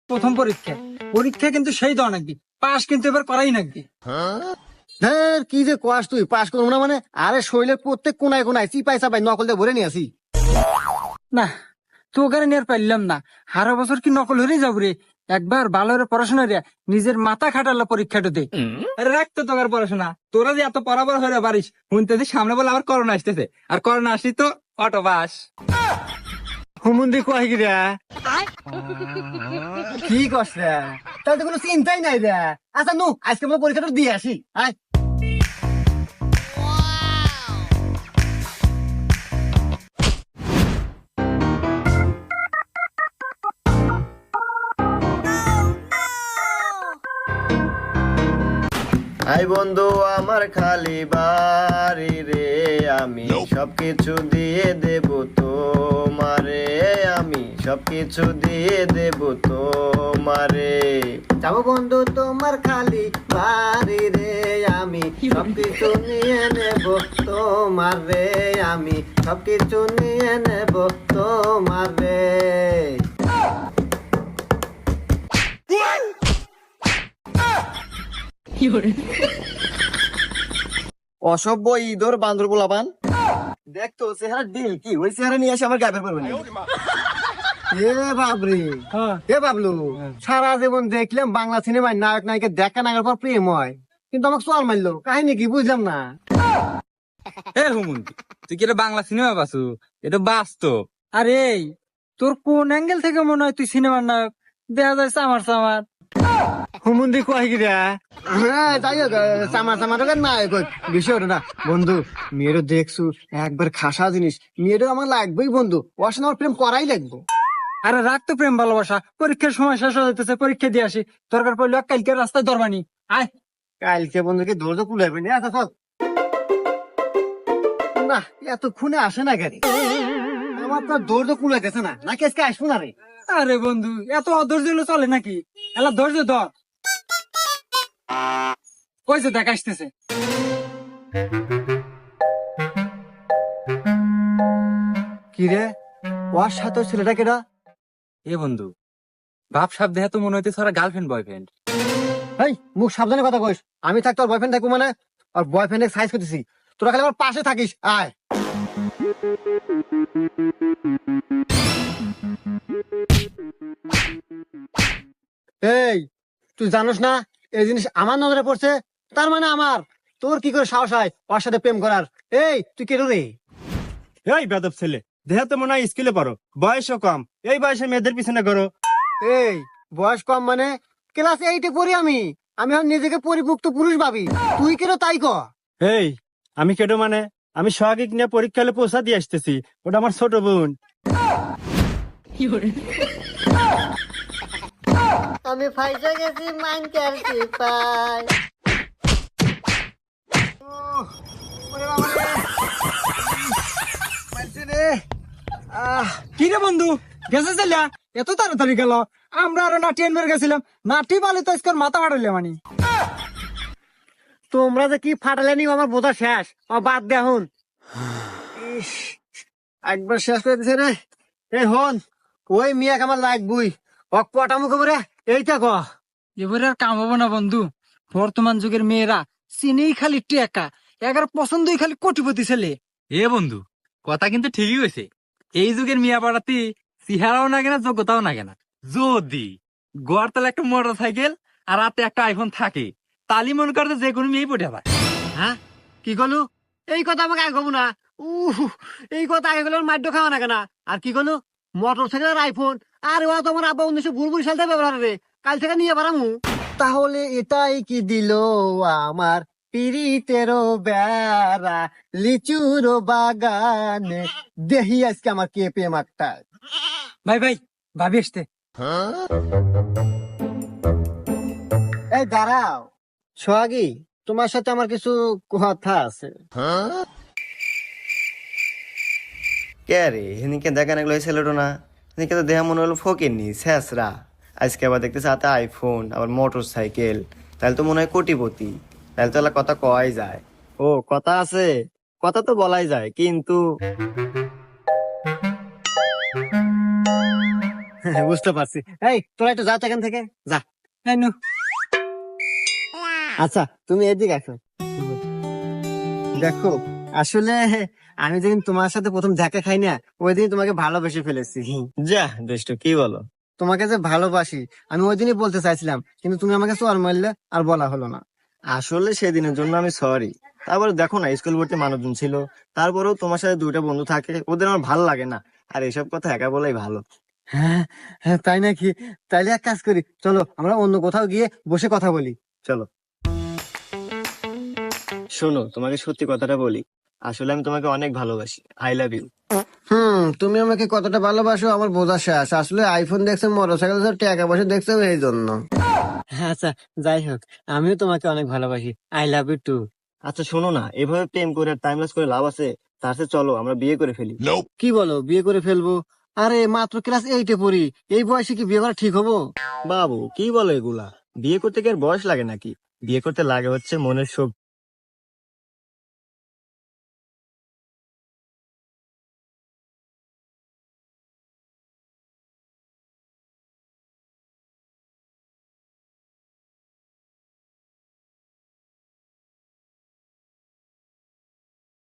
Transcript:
প্রথম পরীক্ষা পরীক্ষা কিন্তু সেই দাও নাকি, পাস কিন্তু এবার করাই নাকি। হ্যাঁ কি যে কোয়াস তুই পাস করবো না মানে? আরে শরীরের প্রত্যেক কোনায় কোনায় চিপাই চাপাই নকল দিয়ে ভরে নিয়ে আসি। না তো ওখানে নিয়ে আর পারলাম না, হারা বছর কি নকল হয়ে যাবো রে। একবার ভালো করে পড়াশোনা রে নিজের মাথা খাটালো পরীক্ষাটা দে। আরে রাখতো তোর পড়াশোনা, তোরা যে এত পড়াপড়া হয়ে পারিস শুনতেছি সামনে বলে আবার করোনা আসতেছে, আর করোনা আসি তো অটো পাস। হুমুন্দি কয় কি রে? কি কস রে? তাহলে তো কোনো চিন্তাই নাই রে। আচ্ছা নু আজকে আমরা পরীক্ষাটা দিয়ে আসি। আয় আই বন্ধু আমার খালি বাড়ি রে, আমি সবকিছু দিয়ে দেব তোমারে, আমি সবকিছু দিয়ে দেব তোমারে। যাবো বন্ধু তোমার খালি বাড়ি রে, আমি সবকিছু নিয়ে নেব তোমার রে, আমি সবকিছু নিয়ে নেব তোমার রে। অসভ্য ইঁদুর বান্দর গোলাপান। দেখতো চেহারা ডিল কি ওই চেহারা নিয়ে আসে আমার গায়ের পড়বে না। এ বাবরে এ বাবলু, সারা জীবন দেখলাম বাংলা সিনেমায় নায়ক নায়িকা দেখা নাগার পর প্রেম হয়, কিন্তু আমাকে চল মারলো কাহিনী কি বুঝলাম না। এ হুমন্তি, তুই কি এটা বাংলা সিনেমা পাসু? এটা বাস্তব। আরে তোর কোন অ্যাঙ্গেল থেকে মনে হয় তুই সিনেমার নায়ক? দেখা যায় সামার সামার। হুমুন্দি কয় কি রে? হ্যাঁ যাই হোক চামা চামার নায়ক বেশি ওটা না বন্ধু। মেয়েরও দেখছু একবার খাসা জিনিস, মেয়েরও আমার লাগবেই বন্ধু, ওর সঙ্গে আমার প্রেম করাই লাগবো। আরে রাখ তো প্রেম ভালোবাসা, পরীক্ষার সময় শেষ হয়ে যেতেছে, পরীক্ষা দিয়ে আসি। দরকার পড়লে কালকে রাস্তায় ধরবানি। আয় কালকে বন্ধুকে দৌড় তো কুলাইবে না। আচ্ছা চল না, এতক্ষণে আসে না গাড়ি, আমার তো দৌড় তো কুলাইতেছে না, নাকি আজকে আসবো না রে? আরে বন্ধু এত অধৈর্য হলে চলে নাকি? এলা ধৈর্য ধর, ওই যে দেখ আসতেছে। কি রে ওর সাথে ওই ছেলেটা কেডা? এ বন্ধু, ভাব সাব দেহে তো মনে হইতেছে ওরা গার্লফ্রেন্ড বয়ফ্রেন্ড। এই মুখ সাবধানে কথা কইস, আমি থাকতো ওর বয়ফ্রেন্ড থাকবো মানে? আর বয়ফ্রেন্ডের সাইজ করতেছি, তোরা খালি আমার পাশে থাকিস। আয় এই তুই জানোস না এই জিনিস আমার নজরে পড়ছে, তার মানে আমার তোর কি করে সাহস হয় ওর সাথে প্রেম করার? এই তুই কেন রে? এই বেদব ছেলে, দেহে তো মনে হয় স্কুলে পড়ো, বয়সও কম, এই বয়সে মেয়েদের পিছনে করো। এই বয়স কম মানে? ক্লাস 8-এ পড়ি আমি, আমি এখন নিজেকে পরিপুক্ত পুরুষ ভাবি, তুই কেন তাই ক? এই আমি কেটো মানে? আমি সোহাগিক নিয়ে পরীক্ষা হলে পৌঁছা দিয়ে আসতেছি, ওটা আমার ছোট বোন। আমি ফাইসা গেছি মাইন করছি পাই। কি রে বন্ধু, গেছে চলিয়া এত তাড়াতাড়ি গেল? আমরা আরো নাটি আনবার গেছিলাম, নাটি পালে তো আজকে ওর মাথা ফাটাইলে মানে। তোমরা যে কি ফাটালেনি আমার বোঝা শেষ, আমার বাদ দে এখন। ইস, একবার শেষ করে দিছে রে। এই হন ওই মিয়াক আমার লাগবই, ওক পটামুখ করে এইটা ক। এবারে আর কাম হবো না বন্ধু, বর্তমান যুগের মেয়েরা চিনেই খালি টেকা, এগার পছন্দই খালি কোটিপতি ছেলে। এ বন্ধু, কথা কিন্তু ঠিকই হয়েছে। এই যুগের মিয়া পাড়াতে চেহারাও না কেনা, যোগ্যতাও না কেনা, যদি গোয়ার তলে একটা মোটর সাইকেল আর রাতে একটা আইফোন থাকে, তালি মনে করতে যে কোনো মেয়েই পটে যায়। হ্যাঁ কি কলু? এই কথা আমাকে আগে কবু না। এই কথা আগে গেলে মাদ্য খাওয়া না কেন? আর কি কলু? মোটর সাইকেল আর আইফোন, আর ওরা তোমার আব্বা 1992 সাল থেকে ব্যবহার করে, কাল থেকে নিয়ে পারামু। তাহলে এটাই কি দিল আমার পিরিতেরও বেড়া লিচুর বাগানে, দেহি আজকে আমার কে প্রেম একটা। ভাই ভাই ভাবি আসতে। এই দাঁড়াও সোহাগী, তোমার সাথে আমার কিছু কথা আছে। কে রে হেনিকে দেখা না গেলো ছেলেটো না, হেনিকে তো দেহা মনে হলো ফকিরনি শেষরা। আজকে আবার দেখতেছে হাতে আইফোন আবার মোটর সাইকেল, তাহলে তো মনে হয় কোটিপতি, তাহলে তো এলা কথা কওয়াই যায়। ও কথা আছে, কথা তো বলাই যায়, কিন্তু বুঝতে পারছি। এই তোরা একটু যা তো এখান থেকে যা। এই নু, আচ্ছা তুমি এদিকে আসো। দেখো আসলে আমি যেদিন তোমার সাথে প্রথম দেখা খাই না, ওই দিন তোমাকে ভালোবেসে ফেলেছি। যা দুষ্টু, কি বলো? তোমাকে যে ভালোবাসি আমি ওই দিনই বলতে চাইছিলাম, কিন্তু তুমি আমাকে চর মারলে আর বলা হলো না। আসলে সেদিনের জন্য আমি সরি। তারপরে দেখো না, স্কুল ভর্তি মানুষজন ছিল, তারপরেও তোমার সাথে দুইটা বন্ধু থাকে, ওদের আমার ভালো লাগে না। আর এসব কথা একা বলাই ভালো। হ্যাঁ হ্যাঁ, তাই নাকি? তাইলে এক কাজ করি, চলো আমরা অন্য কোথাও গিয়ে বসে কথা বলি। চলো। শোনো, তোমাকে সত্যি কথাটা বলি, আসলে আমি তোমাকে অনেক ভালোবাসি। I love you. তুমি আমাকে কতটা ভালোবাসো আমার বোঝা শেষ। আসলে আইফোন দেখছো, মোটরসাইকেল দেখছো, টাকা পয়সা দেখছো, এই জন্য। আচ্ছা যাই হোক, আমিও তোমাকে অনেক ভালোবাসি। I love you too. আচ্ছা শোনো না, এভাবে প্রেম করে টাইম লস করে লাভ আছে? তার সাথে চলো আমরা বিয়ে করে ফেলি। কি বলো, বিয়ে করে ফেলবো? আরে মাত্র ক্লাস 8-এ পড়ি, এই বয়সে কি বিয়ে করা ঠিক হবো? বাবু কি বলো এগুলা? বিয়ে করতে কি আর বয়স লাগে নাকি? বিয়ে করতে লাগে হচ্ছে মনের শক্তি।